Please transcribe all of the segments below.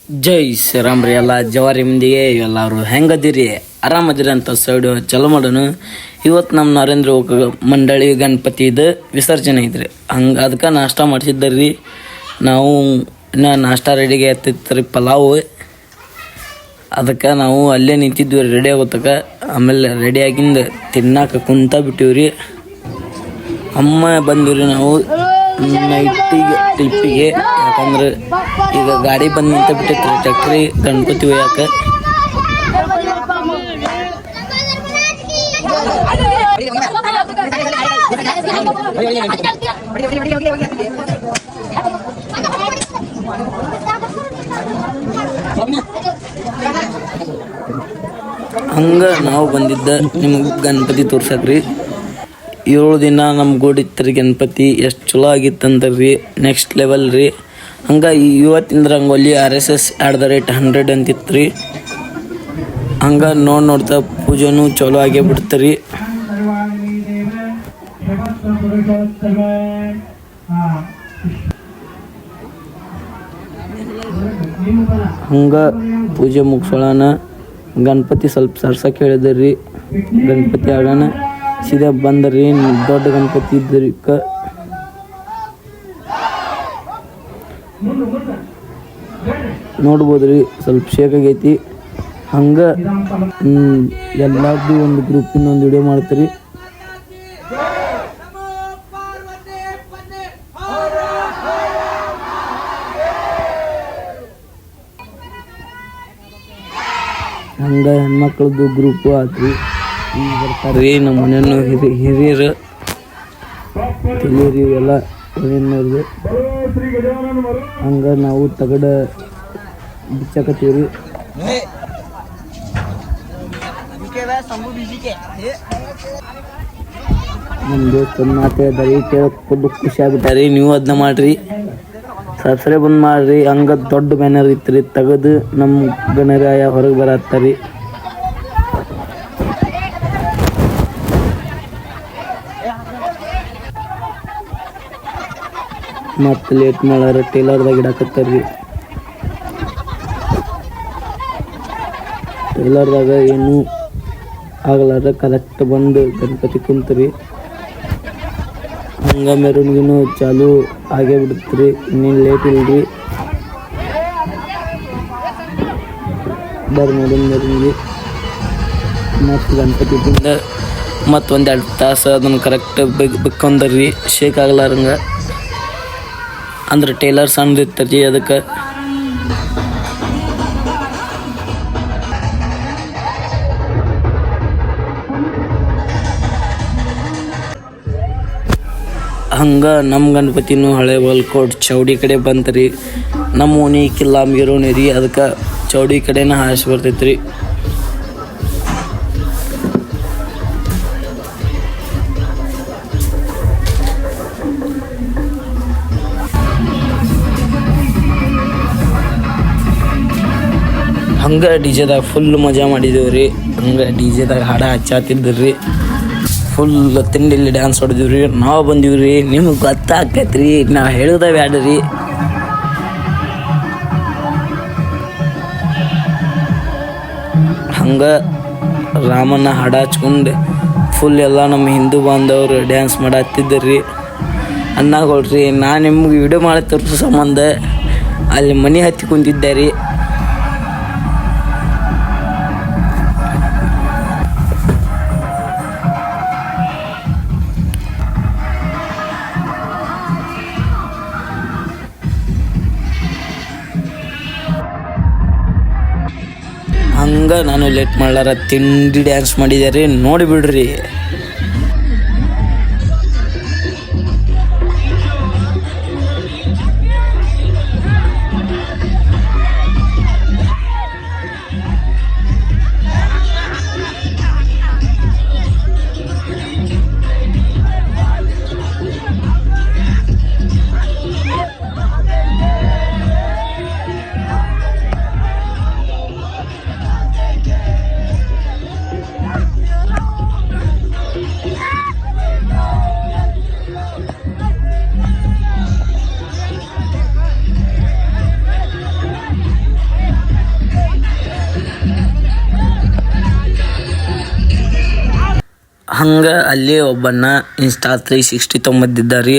ಜೈ ಶ್ರೀರಾಮ್ ರೀ. ಎಲ್ಲ ಜವಾರಿ ಮಂದಿಗೆ ಎಲ್ಲರೂ ಹೆಂಗದಿರಿ, ಆರಾಮದಿರಿ ಅಂತ ಸೈಡು ಚಲೋ ಮಾಡೋಣ. ಇವತ್ತು ನಮ್ಮ ನರೇಂದ್ರ ಮಂಡಳಿ ಗಣಪತಿದು ವಿಸರ್ಜನೆ ಐತ್ರಿ. ಹಂಗೆ ಅದಕ್ಕೆ ನಾಷ್ಟ ಮಾಡಿಸಿದ್ದರಿ. ನಾವು ಇನ್ನು ನಾಷ್ಟ ರೆಡಿಗೆ ಎತ್ತಿತ್ತು ರೀ, ಪಲಾವು. ಅದಕ್ಕೆ ನಾವು ಅಲ್ಲೇ ನಿಂತಿದ್ವಿ ರೀ ರೆಡಿ ಆಗೋತಕ್ಕೆ. ಆಮೇಲೆ ರೆಡಿಯಾಗಿಂದ ತಿನ್ನಾಕ ಕುಂತ ಬಿಟ್ಟಿವ್ರಿ. ಅಮ್ಮ ಬಂದಿವ್ರಿ ನಾವು ನೈಟಿಗೆ ಟ್ರಿಪ್ಪಿಗೆ. ಯಾಕಂದ್ರೆ ಈಗ ಗಾಡಿ ಬಂದು ನಿಂತ ಬಿಟ್ಟೈತ್ರಿ ಟ್ಯಾಕ್ಟ್ರಿ ಗಣಪತಿ ಒಯ್ಯಾಕ. ಹಂಗೆ ನಾವು ಬಂದಿದ್ದ ನಿಮಗೆ ಗಣಪತಿ ತೋರ್ಸಕ್ರಿ. 7 ದಿನ ನಮ್ಮ ಗೋಡಿತ್ತು ಗಣಪತಿ. ಎಷ್ಟು ಚಲೋ ಆಗಿತ್ತಂದ್ರಿ, ನೆಕ್ಸ್ಟ್ ಲೆವೆಲ್ ರೀ. ಹಂಗೆ ಇವತ್ತಿಂದ ರಂಗೋಲಿ RSS @ 100 ಅಂತಿತ್ತು ರೀ. ಹಂಗೆ ನೋಡ್ತಾ ಪೂಜೆನೂ ಚಲೋ ಆಗೇ ಬಿಡ್ತೀರಿ. ಹಂಗೆ ಪೂಜೆ ಮುಗಿಸೋಣ. ಗಣಪತಿ ಸ್ವಲ್ಪ ಸರ್ಸಕ್ಕೆ ಹೇಳಿದ್ರಿ. ಗಣಪತಿ ಆಡೋಣ ಸೀದಾ ಬಂದ್ರಿ. ದೊಡ್ಡ ಗಣಪತಿ ಇದ್ರಿ ನೋಡ್ಬೋದ್ರಿ, ಸ್ವಲ್ಪ ಶೇಕ್ ಆಗೈತಿ. ಹಂಗೆ ಎಲ್ಲಾರ್ದು ಒಂದು ಗ್ರೂಪಿನ ಒಂದು ವಿಡಿಯೋ ಮಾಡ್ತೀರಿ. ಹಂಗೆ ಹೆಣ್ಮಕ್ಳದ್ದು ಗ್ರೂಪು ಆತ್ರಿ. ಈಗ ಬರ್ತಾರ್ರಿ ನಮ್ಮ ಮನೆಯೂ ಹಿರಿಯರು ತಿಳಿಯರಿ ಎಲ್ಲ ಮನೆಯವ್ರದ್ದು. ಹಂಗೆ ನಾವು ತಗಡ ಬಿಚ್ಚಾಕತ್ತೀವ್ರಿ. ನಮ್ಮ ದೋಸ್ತ ಒಂದು ಮಾತು ಹೇಳ್ದಾರಿ, ಕೇಳೋದು ಖುಷಿ ಆಗ್ಬಿಟ್ಟಾರಿ. ನೀವು ಅದನ್ನ ಮಾಡಿರಿ, ಸಬ್ಸ್ಕ್ರೈಬ್ ಬಂದು ಮಾಡಿರಿ. ಹಂಗೆ ದೊಡ್ಡ ಬ್ಯಾನರ್ ಇತ್ತು ತೆಗೆದು ನಮ್ಮ ಗಣರಾಯ ಹೊರಗೆ ಬರತ್ತಾರಿ. ಮತ್ತು ಲೇಟ್ ಮಾಡ್ಯಾರ, ಟೇಲರ್ದಾಗ ಇಡಾಕತ್ತಾರ್ರಿ. ಟೇಲರ್ದಾಗ ಏನೂ ಆಗಲಾರ ಕರೆಕ್ಟ್ ಬಂದು ಗಣಪತಿ ಕುಂತ್ರಿ. ಹಂಗೆ ಮೆರವಣಿಗೆನೂ ಚಾಲು ಆಗೇ ಬಿಡುತ್ರಿ, ಇನ್ನೇನು ಲೇಟ್ ಇಲ್ರಿ. ನೋಡಿ ಮೆರವಣಿಗೆ ಮತ್ತು ಗಣಪತಿಯಿಂದ ಮತ್ತು 1-2 ತಾಸು ಅದನ್ನು ಕರೆಕ್ಟ್ ಬಿಕ್ಕೊಂಡ್ರಿ, ಶೇಕ್ ಆಗ್ಲಾರಂಗ. ಅಂದ್ರೆ ಟೇಲರ್ ಸಣ್ಣ ಇರ್ತೈತಿ ಅದಕ್ಕೆ. ಹಂಗೆ ನಮ್ಮ ಗಣಪತಿನೂ ಹಳೆ ಬಲ್ಕೋಟ್ ಚೌಡಿ ಕಡೆ ಬಂತ್ರಿ. ನಮ್ಮ ಓಣಿ ಕಿಲ್ಲ ಮಿರೋಣಿ ರೀ, ಅದಕ್ಕೆ ಚೌಡಿ ಕಡೆನ ಹಾರಿಸಿ ಬರ್ತೈತ್ರಿ. ಹಂಗೆ DJ-ದಾಗ ಫುಲ್ ಮಜಾ ಮಾಡಿದೇವು ರೀ. ಹಂಗೆ DJ-ದಾಗ ಹಾಡ ಹಚ್ಚಾತಿದ್ರಿ. Full ತಿಂಡಿಲ್ಲಿ dance ಹೊಡೆದಿವ್ರಿ. ನಾವು ಬಂದೀವ್ರಿ, ನಿಮಗೆ ಗೊತ್ತಾಕೈತ್ರಿ, ನಾವು ಹೇಳೋದ ಬ್ಯಾಡ್ರಿ. ಹಂಗೆ ರಾಮನ ಹಾಡ ಹಚ್ಕೊಂಡು ಫುಲ್ ಎಲ್ಲ ನಮ್ಮ ಹಿಂದೂ ಬಾಂಧವರು ಡ್ಯಾನ್ಸ್ ಮಾಡತ್ತಿದ್ದರಿ. ಅಣ್ಣಗಳ್ರಿ, ನಾನು ನಿಮ್ಗೆ ವಿಡಿಯೋ ಮಾಡಿ ತೋರಿಸೋ ಸಂಬಂಧ ಅಲ್ಲಿ ಮನೆ ಹತ್ತಿ ಕುಂತಿದ್ದೆ ರೀ. ಹಂಗೆ ನಾನು ಲೇಟ್ ಮಾಡ್ಲಾರ ತಿಂಡಿ ಡ್ಯಾನ್ಸ್ ಮಾಡಿದ್ದಾರೆ, ನೋಡಿಬಿಡ್ರಿ. ಹಂಗೆ ಅಲ್ಲಿ ಒಬ್ಬನ ಇನ್ಸ್ಟಾ 360 ತೊಗೊಂಬಂದಿದ್ದಾರೆ.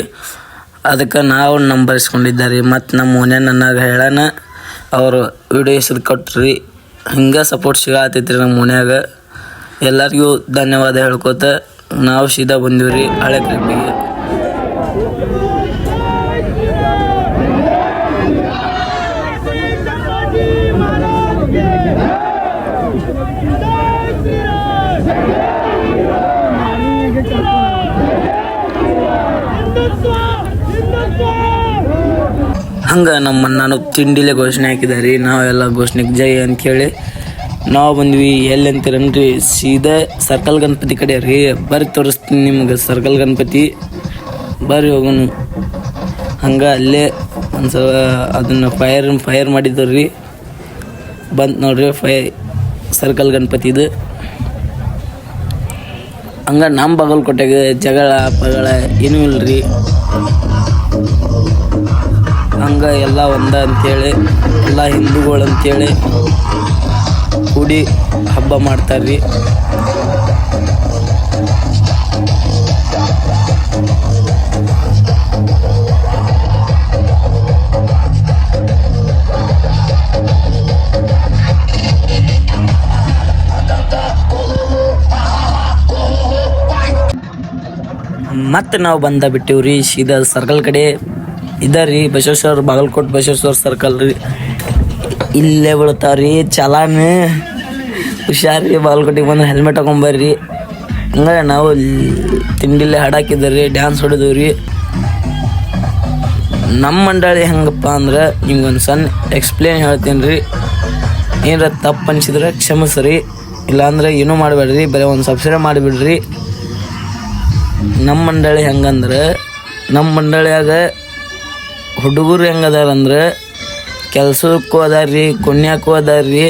ಅದಕ್ಕೆ ನಾವು ನಂಬರ್ ಇಸ್ಕೊಂಡಿದ್ದಾರೆ. ಮತ್ತು ನಮ್ಮ ಓನ್ಯಾನ ನನಗೆ ಹೇಳೋಣ ಅವರು ವಿಡಿಯೋ ಹೆಸರು ಕೊಟ್ರಿ. ಹಿಂಗೆ ಸಪೋರ್ಟ್ ಸಿಗತ್ತೈತ್ರಿ ನಮ್ಮ ಮನ್ಯಾಗ. ಎಲ್ಲರಿಗೂ ಧನ್ಯವಾದ ಹೇಳ್ಕೊತ ನಾವು ಸೀದಾ ಬಂದೀವ್ರಿ ಹಳೆ ಕ್ಲಿಪ್ಪಿಗೆ. ಹಂಗೆ ನಾನು ತಿಂಡಿಲೆ ಘೋಷಣೆ ಹಾಕಿದಾರೆ. ನಾವೆಲ್ಲ ಘೋಷಣೆಗೆ ಜೈ ಅಂಥೇಳಿ ನಾವು ಬಂದ್ವಿ. ಎಲ್ಲಿ ಅಂತೀರನ್ರಿ, ಸೀದಾ ಸರ್ಕಲ್ ಗಣಪತಿ ಕಡೆ ರೀ. ಬರ್ರಿ ತೋರಿಸ್ತೀನಿ ನಿಮ್ಗೆ ಸರ್ಕಲ್ ಗಣಪತಿ, ಬರ್ರಿ ಹೋಗೋಣ. ಹಂಗೆ ಅಲ್ಲೇ ಒಂದ್ಸಲ ಅದನ್ನು ಫೈರ್ ಮಾಡಿದ್ರು ರೀ. ಬಂತು ನೋಡ್ರಿ ಸರ್ಕಲ್ ಗಣಪತಿದು. ಹಂಗೆ ನಮ್ಮ ಬಾಗಲಕೋಟೆಗೆ ಜಗಳ ಪಗಳ ಏನೂ ಇಲ್ರಿ. ಹಂಗೆ ಎಲ್ಲ ಒಂದ ಅಂತೇಳಿ ಎಲ್ಲ ಹಿಂದೂಗಳು ಅಂತೇಳಿ ಕೂಡಿ ಹಬ್ಬ ಮಾಡ್ತಾರ್ರಿ. ಮತ್ತು ನಾವು ಬಿಟ್ಟಿವ್ರಿ ಸೀದಾ ಸರ್ಕಲ್ ಕಡೆ ಇದ್ದಾರ್ರಿ. ಬಸವೇಶ್ವರ ಬಾಗಲಕೋಟೆ ಬಸವೇಶ್ವರ ಸರ್ಕಲ್ ರೀ. ಇಲ್ಲೇ ಬೀಳ್ತಾವ್ರಿ ಚಲಾನ್. ಹುಷಾರಿ, ಬಾಗಲಕೋಟೆಗೆ ಬಂದ್ರೆ ಹೆಲ್ಮೆಟ್ ಹಾಕೊಂಬರ್ರಿ. ಹಂಗೆ ನಾವು ತಿಂಡಿಲ್ಲೇ ಹಾಡಾಕಿದ್ದೀವಿ, ಡ್ಯಾನ್ಸ್ ಹೊಡೆದವ್ರಿ. ನಮ್ಮ ಮಂಡಳಿ ಹೆಂಗಪ್ಪ ಅಂದ್ರೆ ನಿಮ್ಗೊಂದು ಸಣ್ಣ ಎಕ್ಸ್ಪ್ಲೇನ್ ಹೇಳ್ತೀನಿ ರೀ. ಏನಾರ ತಪ್ಪು ಅನಿಸಿದ್ರೆ ಕ್ಷಮಿಸ್ರಿ, ಇಲ್ಲಾಂದ್ರೆ ಏನೂ ಮಾಡಬೇಡ್ರಿ, ಬರೀ ಒಂದು ಸಬ್ಸ್ಕ್ರೈಬ್ ಮಾಡಿಬಿಡ್ರಿ. ನಮ್ಮ ಮಂಡಳಿ ಹೆಂಗಂದ್ರೆ, ನಮ್ಮ ಮಂಡಳಿಯಾಗ ಹುಡುಗರು ಹೆಂಗದಾರಂದ್ರೆ ಕೆಲ್ಸಕ್ಕೂ ಅದಾರ್ರಿ, ಕುಣ್ಯಾಕ್ಕೂ ಅದಾರ್ರಿ,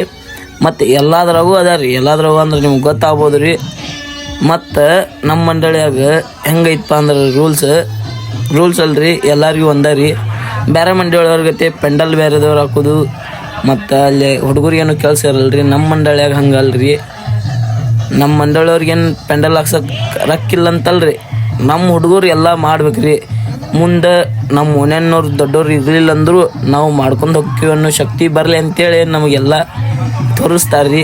ಮತ್ತು ಎಲ್ಲಾದ್ರಾಗೂ ಅದಾರ್ರಿ. ಎಲ್ಲಾದ್ರಾಗೂ ಅಂದ್ರೆ ನಿಮ್ಗೆ ಗೊತ್ತಾಗ್ಬೋದು ರೀ. ಮತ್ತು ನಮ್ಮ ಮಂಡಳಿಯಾಗ ಹೆಂಗೈತಪ್ಪ ಅಂದ್ರೆ ರೂಲ್ಸ್ ಅಲ್ರಿ, ಎಲ್ಲರಿಗೂ ಒಂದಾರಿ. ಬೇರೆ ಮಂಡಳಿಯವ್ರ ಗತಿ ಪೆಂಡಲ್ ಬೇರೆದವ್ರು ಹಾಕೋದು, ಮತ್ತು ಅಲ್ಲಿ ಹುಡುಗರಿಗೇನು ಕೆಲಸ ಇರಲ್ರಿ. ನಮ್ಮ ಮಂಡಳಿಯಾಗ ಹಂಗಲ್ರಿ. ನಮ್ಮ ಮಂಡಳಿಯವ್ರಿಗೇನು ಪೆಂಡಲ್ ಹಾಕ್ಸೋಕೆ ರೊಕ್ಕಿಲ್ಲ ಅಂತಲ್ರಿ. ನಮ್ಮ ಹುಡುಗರು ಎಲ್ಲ ಮಾಡ್ಬೇಕ್ರಿ. ಮುಂದೆ ನಮ್ಮ ಓನ್ಯಾನವ್ರು ದೊಡ್ಡವ್ರು ಇರಲಿಲ್ಲ ಅಂದರೂ ನಾವು ಮಾಡ್ಕೊಂಡು ಹೋಗ್ತೀವಿ ಅನ್ನೋ ಶಕ್ತಿ ಬರಲಿ ಅಂತೇಳಿ ನಮಗೆಲ್ಲ ತೋರಿಸ್ತಾರ್ರಿ.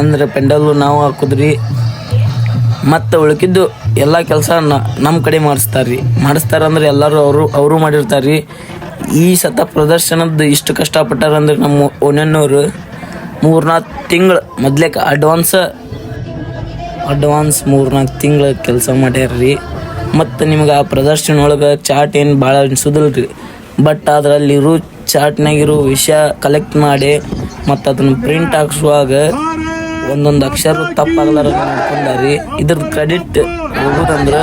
ಅಂದ್ರೆ ಪೆಂಡಲ್ಲು ನಾವು ಹಾಕೋದ್ರಿ. ಮತ್ತು ಉಳ್ಕಿದ್ದು ಎಲ್ಲ ಕೆಲಸ ನಮ್ಮ ಕಡೆ ಮಾಡಿಸ್ತಾರಂದ್ರೆ ಎಲ್ಲರೂ ಅವರು ಮಾಡಿರ್ತಾರೆ. ಈ ಸತ ಪ್ರದರ್ಶನದ ಇಷ್ಟು ಕಷ್ಟಪಟ್ಟಾರಂದ್ರೆ ನಮ್ಮ ಓನ್ಯಾನವ್ರು 3-4 ತಿಂಗಳು ಮೊದ್ಲೇಕ ಅಡ್ವಾನ್ಸ್ 3-4 ತಿಂಗಳು ಕೆಲಸ ಮಾಡ್ಯಾರ್ರಿ. ಮತ್ತು ನಿಮ್ಗೆ ಆ ಪ್ರದರ್ಶನ ಒಳಗೆ ಚಾಟ್ ಏನು ಭಾಳ ಅನ್ಸೋದಿಲ್ಲ ರೀ. ಬಟ್ ಅದರಲ್ಲಿರೋ ಚಾಟ್ನಾಗಿರೋ ವಿಷಯ ಕಲೆಕ್ಟ್ ಮಾಡಿ ಮತ್ತು ಅದನ್ನು ಪ್ರಿಂಟ್ ಹಾಕ್ಸುವಾಗ ಒಂದೊಂದು ಅಕ್ಷರ ತಪ್ಪಾಗಲಾರ ಮಾಡ್ಕೊಂಡಾರಿ. ಇದ್ರದ್ದು ಕ್ರೆಡಿಟ್ ಹೋಗೋದಂದ್ರೆ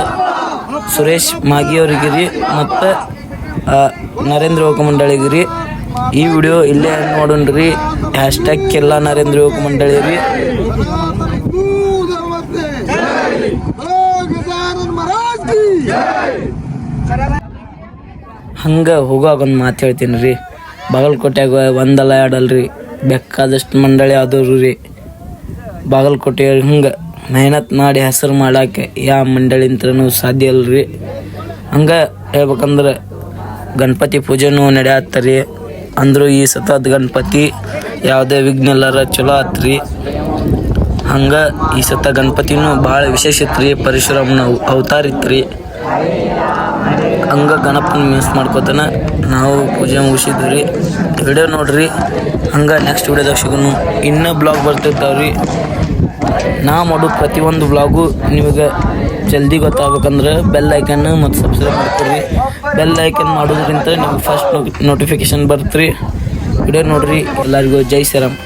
ಸುರೇಶ್ ಮಾಗಿಯವ್ರಿಗೆ ರೀ ಮತ್ತು ನರೇಂದ್ರ ಯುವಕ ಮಂಡಳಿಗೆ ರೀ. ಈ ವಿಡಿಯೋ ಇಲ್ಲೇ ನೋಡೋಣ್ರಿ. ಹ್ಯಾಶ್ಟ್ಯಾಗ್ ಎಲ್ಲ ನರೇಂದ್ರ ಯುವಕ ಮಂಡಳಿ ರೀ. ಹಂಗೆ ಹೋಗುವಾಗ ಒಂದು ಮಾತು ಹೇಳ್ತೀನಿ ರೀ. ಬಾಗಲಕೋಟೆಯಾಗ ಒಂದಲ್ಲ ಎರಡಲ್ರಿ, ಬೇಕಾದಷ್ಟು ಮಂಡಳಿ ಆದವ್ರು ರೀ. ಬಾಗಲಕೋಟೆ ಹಿಂಗೆ ಮೆಹನತ್ ಮಾಡಿ ಹೆಸರು ಮಾಡೋಕ್ಕೆ ಯಾವ ಮಂಡಳಿ ಅಂತನೂ ಸಾಧ್ಯ ಅಲ್ರಿ. ಹಂಗೆ ಹೇಳ್ಬೇಕಂದ್ರೆ ಗಣಪತಿ ಪೂಜೆನೂ ನಡೆಯತ್ತರಿ. ಅಂದರೂ ಈ ಸತದ ಗಣಪತಿ ಯಾವುದೇ ವಿಘ್ನ ಇಲ್ಲಾರ ಚಲೋ ಆತ್ರಿ. ಹಂಗೆ ಈ ಸತ ಗಣಪತಿನೂ ಭಾಳ ವಿಶೇಷ ಇತ್ತು ರೀ. ಪರಶುರಾಮನ ಅವತಾರ ಇತ್ತು ರೀ. ಹಂಗೆ ಗಣಪನ ಮಿಸ್ ಮಾಡ್ಕೋತಾನ ನಾವು ಪೂಜೆ ಮುಗಿಸಿದ್ವಿ ರೀ. ವಿಡಿಯೋ ನೋಡ್ರಿ. ಹಂಗೆ ನೆಕ್ಸ್ಟ್ ವಿಡಿಯೋದಾಗ ಸಿಗೋನು. ಇನ್ನೂ ಬ್ಲಾಗ್ ಬರ್ತಿರ್ತಾವ್ರಿ. ನಾ ಮಾಡೋ ಪ್ರತಿಯೊಂದು ಬ್ಲಾಗು ನಿಮಗೆ ಜಲ್ದಿ ಗೊತ್ತಾಗ್ಬೇಕಂದ್ರೆ ಬೆಲ್ ಐಕನ್ ಮತ್ತು ಸಬ್ಸ್ಕ್ರೈಬ್ ಮಾಡ್ತೀರಿ. ಬೆಲ್ ಐಕನ್ ಮಾಡೋದ್ರಿಂದ ನಿಮ್ಗೆ ಫಸ್ಟ್ ನೋಟಿಫಿಕೇಶನ್ ಬರುತ್ತೆ ರೀ. ವಿಡಿಯೋ ನೋಡ್ರಿ. ಎಲ್ಲರಿಗೂ ಜೈ ಶ್ರೀರಾಮ್.